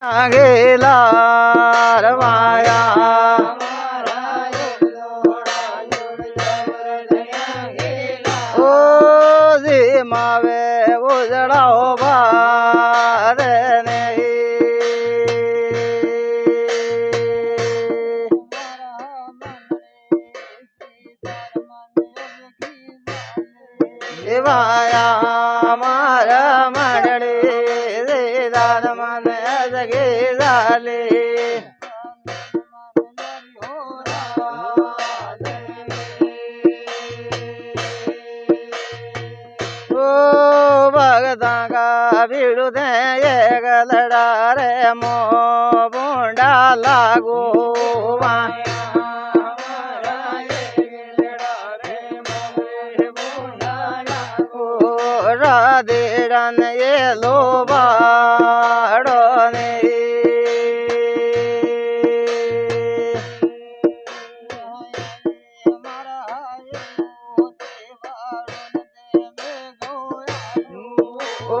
गेला रवाया ओ जी मावे उजड़ाओ बार वाया मारा मंडली दान मन जगे जाले ओ भगता का भीड़ू दे ये गलड़ा रे मो बूंडा लागो राधे रन ये लो बाड़ो ने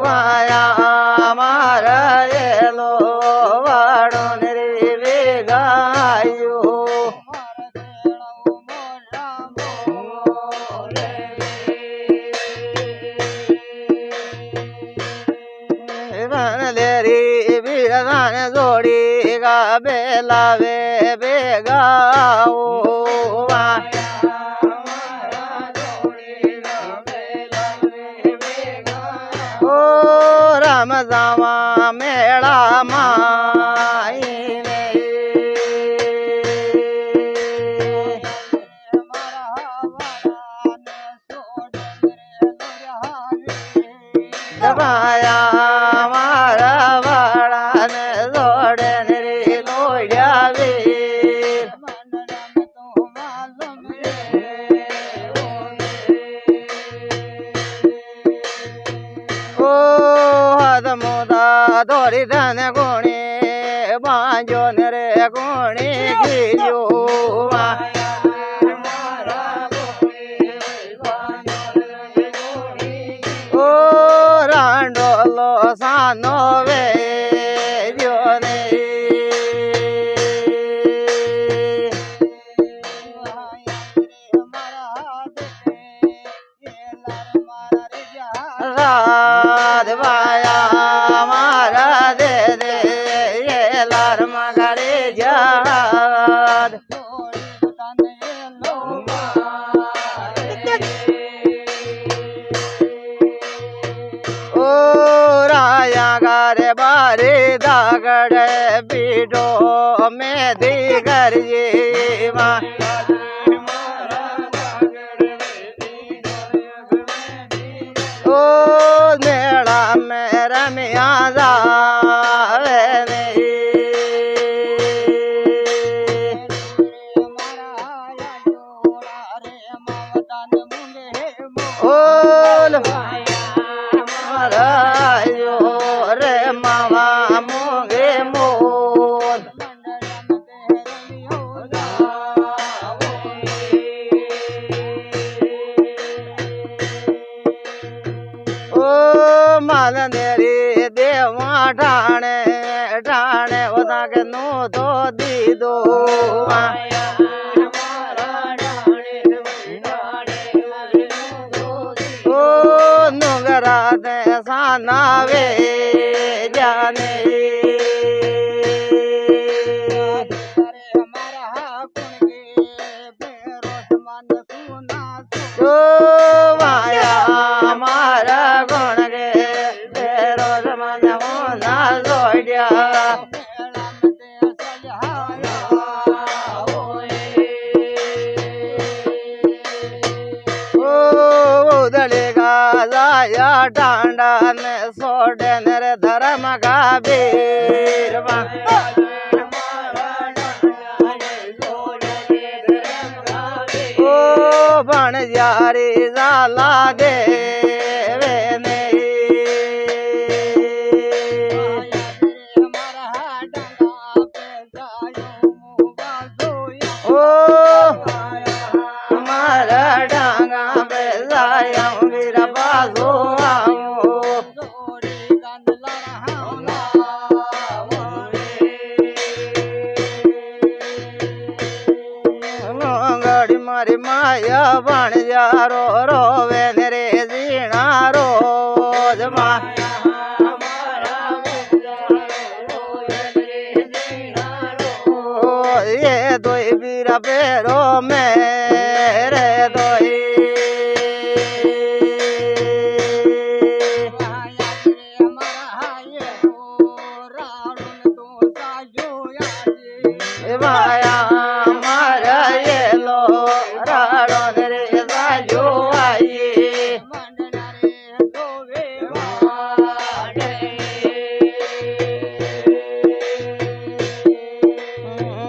वाया मारा ये लो बाड़ो ने रे गायो लेरी बीरदान जोड़ी गा बेलावे बेगाओ ओ राम जावा मेला माई दबाया मारा वाड़ा ने जोड़े रे लोया वीर ओ हद मुदा दौड़ी धन गुणी बांजो रे गुणी गियो रांडोलो सानो वे जोने राध वाया मारा दे दे ये लार मगरे जाद राया गारे बारे दागड़ पीठो में दीगर ये ओ मेला में रमिया जावे रायो रे मावा मोगे मोद ओ मान देरी देवा ठाणे ठाणे ओदा के नो दो दी दो राधे सानावे जाने ओ माया मारा गुण गे बेरोज मन होना जोड़िया या डांडा ने सोडे नरे धर्म का वीर ओ बन जारी जाला दे ओ मारा डांगा बेजाया वीर बाजो आओ माया बन जा रो रोवे रे जीना रोज माया ये दोई बीरा पेरो मेरे दोई माया मारा ये लो राड़ो रे साजो आई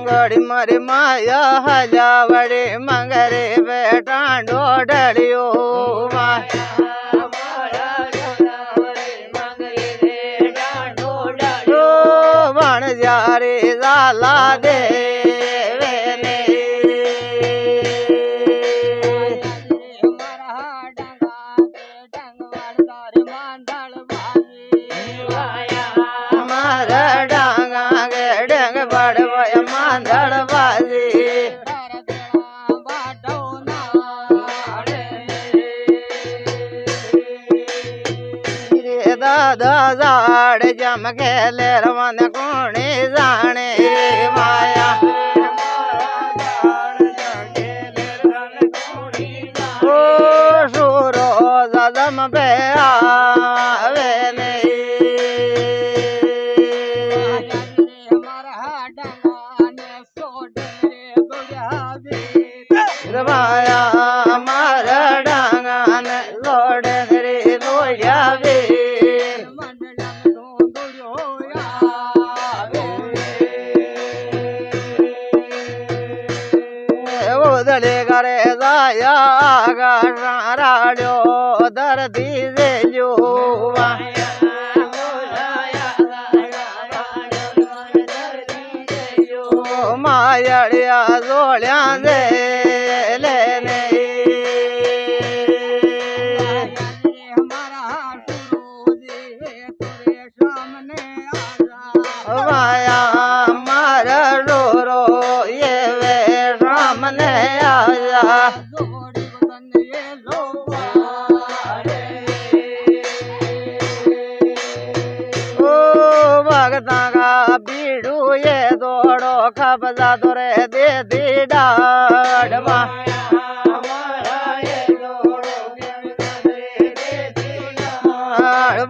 गड़ी मारी माया हजावड़ी मंगरे बेटा डोडलियो बन जा रे जाला दे दादा जाड़ जम खेले रवन कोणी जाने माया ओ सूरो जम पे आवे नहीं माया मारा डांगा ने लोड़े रे लोया वे उदले करे जाया गाड़ो दर्दी दे जो माया जोड़िया दे लेने माया मारा रो रो ये वे सामने आया ओ भगता का बीड़ू ये दौड़ो खबजा तोरे दे दी डाड़वा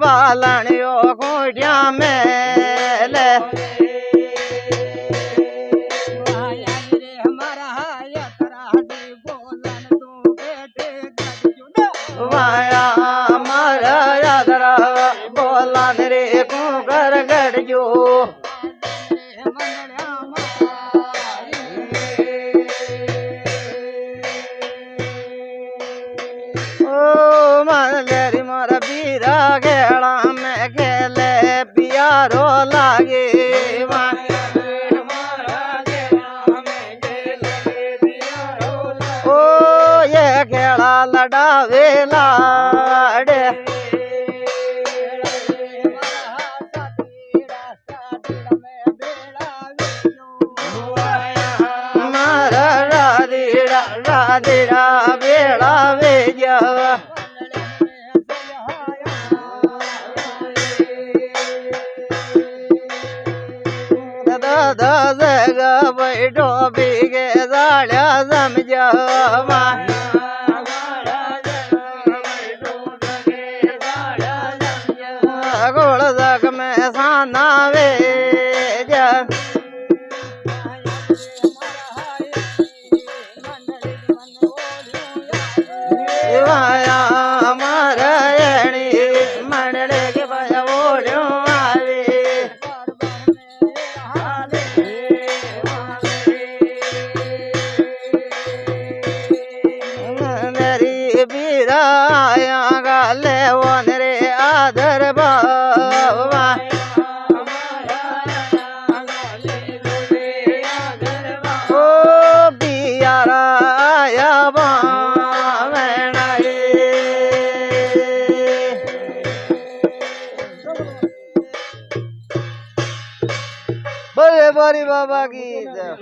बालनियो खूटिया में ले माया मारा यादरा बोला रे को कर गड़जो ओ मलेरी मारा बीरा घेड़ा में खेले पियारो लागे ओ ये खेड़ा लड़ावे लाड़े मारा राधीरा राधीरा बेड़ा भेजा दादा जगा बैठो बीगे जाड़ा समझा गोड़ जग में साना वे माया मारा मंडले के पाया ओढ़ो मेरी बीराया गाले वन रे आदर बाबा ओ बियारा आया बोले बारी बाबा की जय।